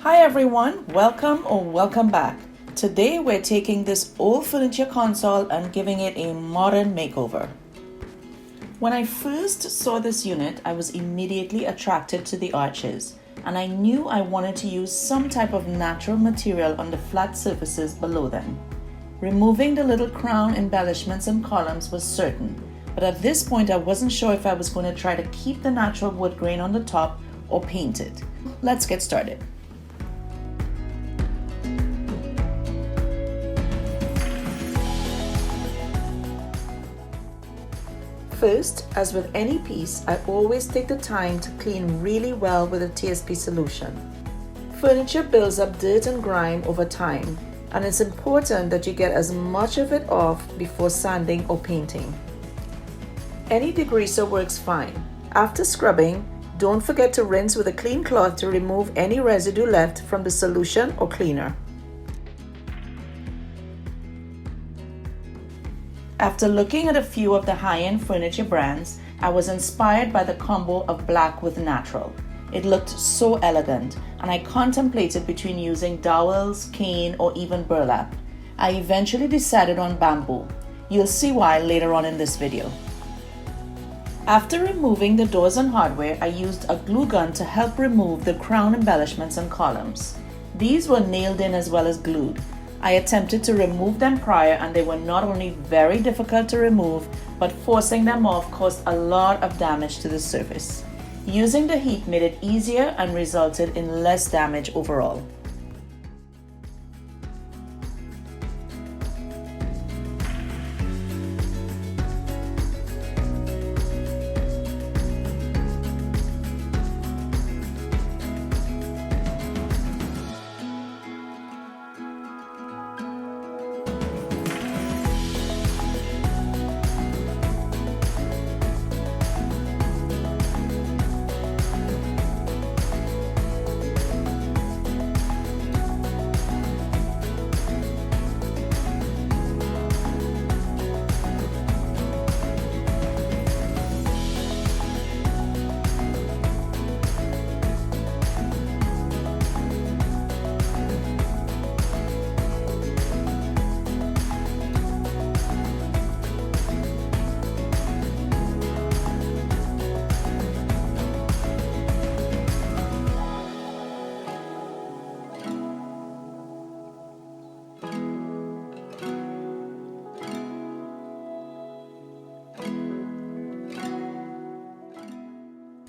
Hi everyone, welcome back. Today we're taking this old furniture console and giving it a modern makeover. When I first saw this unit, I was immediately attracted to the arches, and I knew I wanted to use some type of natural material on the flat surfaces below them. Removing the little crown embellishments and columns was certain, but at this point I wasn't sure if I was going to try to keep the natural wood grain on the top or paint it. Let's get started. First, as with any piece, I always take the time to clean really well with a TSP solution. Furniture builds up dirt and grime over time, and it's important that you get as much of it off before sanding or painting. Any degreaser works fine. After scrubbing, don't forget to rinse with a clean cloth to remove any residue left from the solution or cleaner. After looking at a few of the high-end furniture brands, I was inspired by the combo of black with natural. It looked so elegant, and I contemplated between using dowels, cane, or even burlap. I eventually decided on bamboo. You'll see why later on in this video. After removing the doors and hardware, I used a glue gun to help remove the crown embellishments and columns. These were nailed in as well as glued. I attempted to remove them prior, and they were not only very difficult to remove, but forcing them off caused a lot of damage to the surface. Using the heat made it easier and resulted in less damage overall.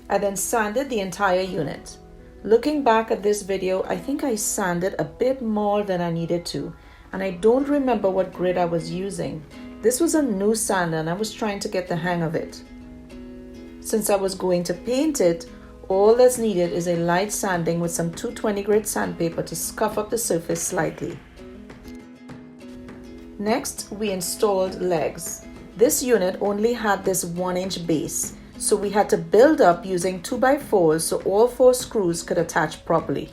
I then sanded the entire unit. Looking back at this video, I think I sanded a bit more than I needed to, and I don't remember what grit I was using. This was a new sander and I was trying to get the hang of it. Since I was going to paint it, all that's needed is a light sanding with some 220 grit sandpaper to scuff up the surface slightly. Next, we installed legs. This unit only had this 1-inch base, so we had to build up using 2x4s so all 4 screws could attach properly.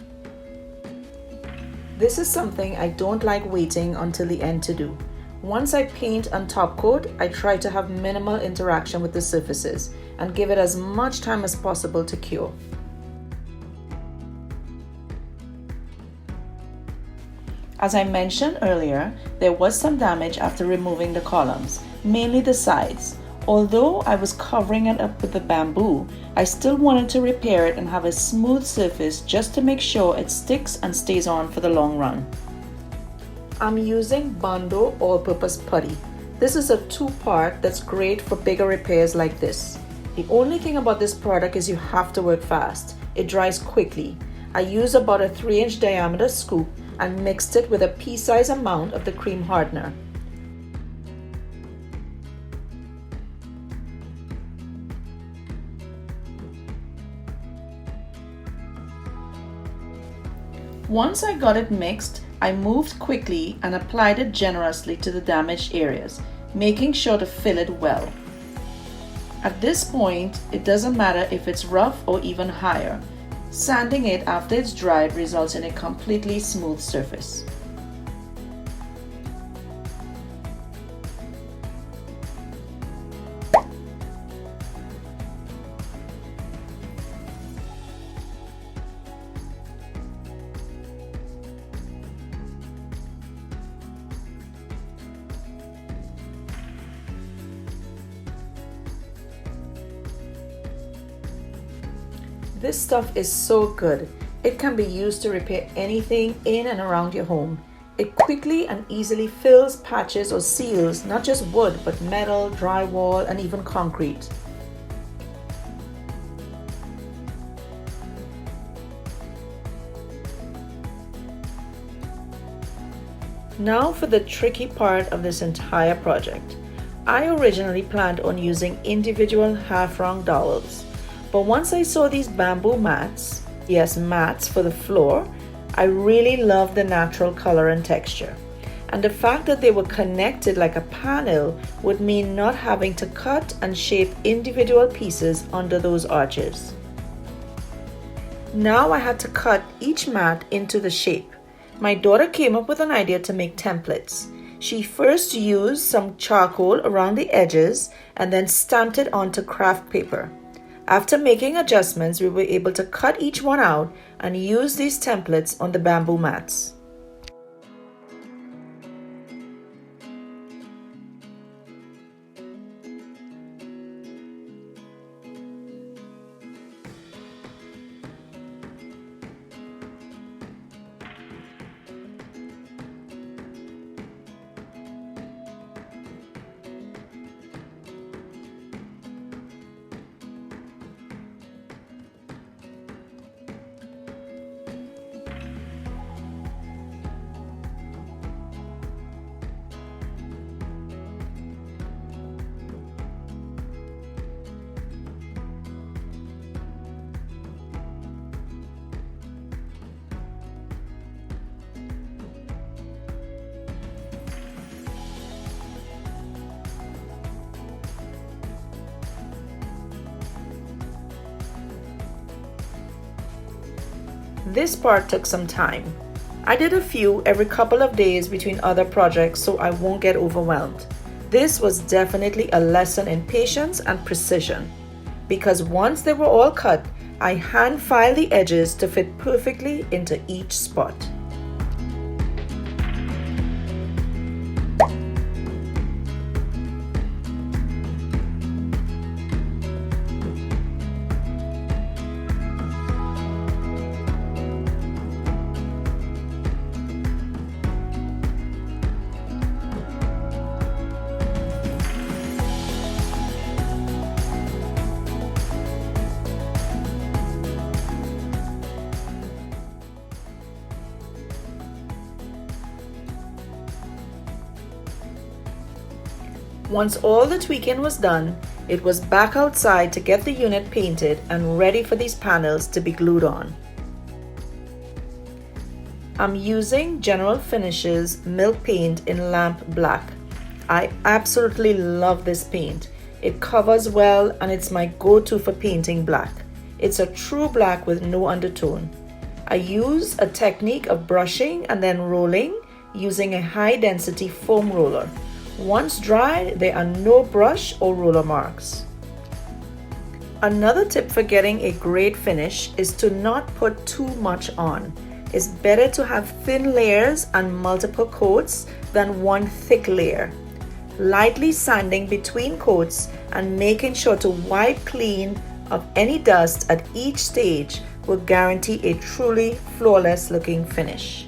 This is something I don't like waiting until the end to do. Once I paint and top coat, I try to have minimal interaction with the surfaces and give it as much time as possible to cure. As I mentioned earlier, there was some damage after removing the columns, mainly the sides. Although I was covering it up with the bamboo, I still wanted to repair it and have a smooth surface just to make sure it sticks and stays on for the long run. I'm using Bondo all-purpose putty. This is a 2-part that's great for bigger repairs like this. The only thing about this product is you have to work fast. It dries quickly. I used about a 3-inch diameter scoop and mixed it with a pea-sized amount of the cream hardener. Once I got it mixed, I moved quickly and applied it generously to the damaged areas, making sure to fill it well. At this point, it doesn't matter if it's rough or even higher. Sanding it after it's dried results in a completely smooth surface. This stuff is so good. It can be used to repair anything in and around your home. It quickly and easily fills patches or seals not just wood but metal, drywall, and even concrete. Now for the tricky part of this entire project. I originally planned on using individual half-round dowels, but once I saw these bamboo mats, yes, mats for the floor, I really loved the natural color and texture. And the fact that they were connected like a panel would mean not having to cut and shape individual pieces under those arches. Now I had to cut each mat into the shape. My daughter came up with an idea to make templates. She first used some charcoal around the edges and then stamped it onto craft paper. After making adjustments, we were able to cut each one out and use these templates on the bamboo mats. This part took some time. I did a few every couple of days between other projects so I won't get overwhelmed. This was definitely a lesson in patience and precision, because once they were all cut, I hand filed the edges to fit perfectly into each spot. Once all the tweaking was done, it was back outside to get the unit painted and ready for these panels to be glued on. I'm using General Finishes Milk Paint in Lamp Black. I absolutely love this paint. It covers well and it's my go-to for painting black. It's a true black with no undertone. I use a technique of brushing and then rolling using a high-density foam roller. Once dried, there are no brush or roller marks. Another tip for getting a great finish is to not put too much on. It's better to have thin layers and multiple coats than one thick layer. Lightly sanding between coats and making sure to wipe clean of any dust at each stage will guarantee a truly flawless looking finish.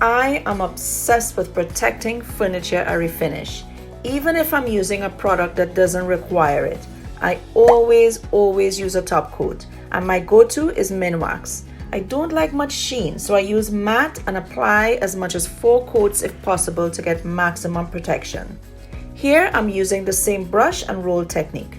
I am obsessed with protecting furniture a refinish. Even if I'm using a product that doesn't require it, I always use a top coat, and my go-to is Minwax. I don't like much sheen, so I use matte and apply as much as 4 coats if possible to get maximum protection. Here I'm using the same brush and roll technique.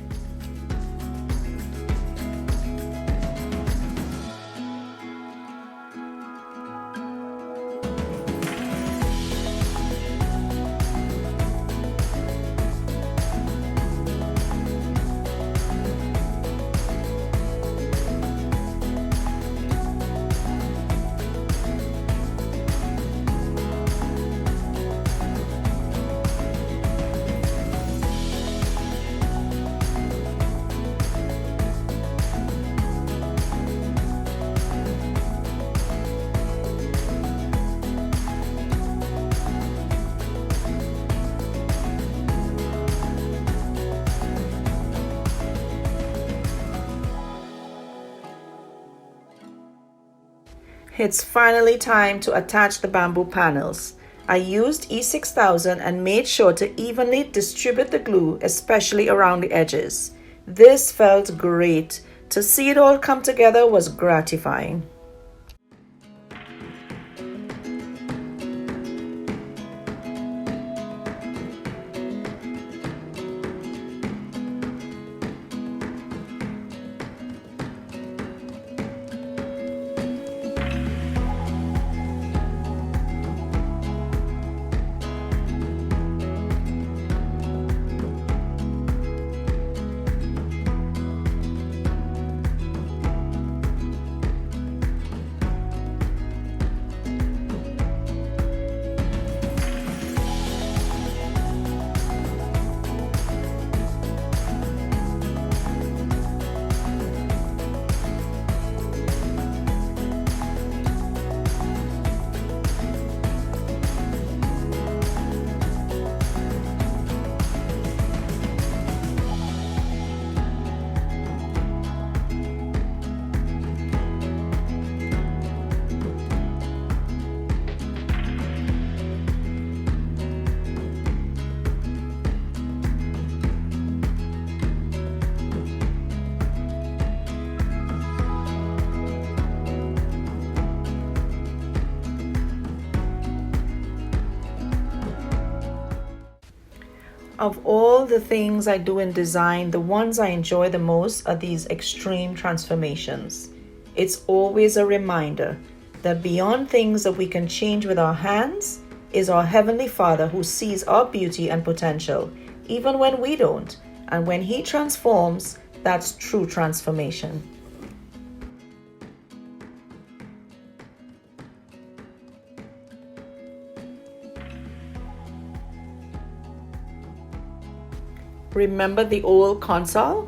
It's finally time to attach the bamboo panels. I used E6000 and made sure to evenly distribute the glue, especially around the edges. This felt great. To see it all come together was gratifying. Of all the things I do in design, the ones I enjoy the most are these extreme transformations. It's always a reminder that beyond things that we can change with our hands is our Heavenly Father who sees our beauty and potential, even when we don't. And when He transforms, that's true transformation. Remember the old console?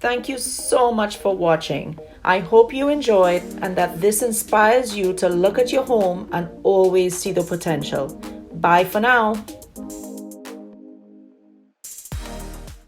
Thank you so much for watching. I hope you enjoyed and that this inspires you to look at your home and always see the potential. Bye for now.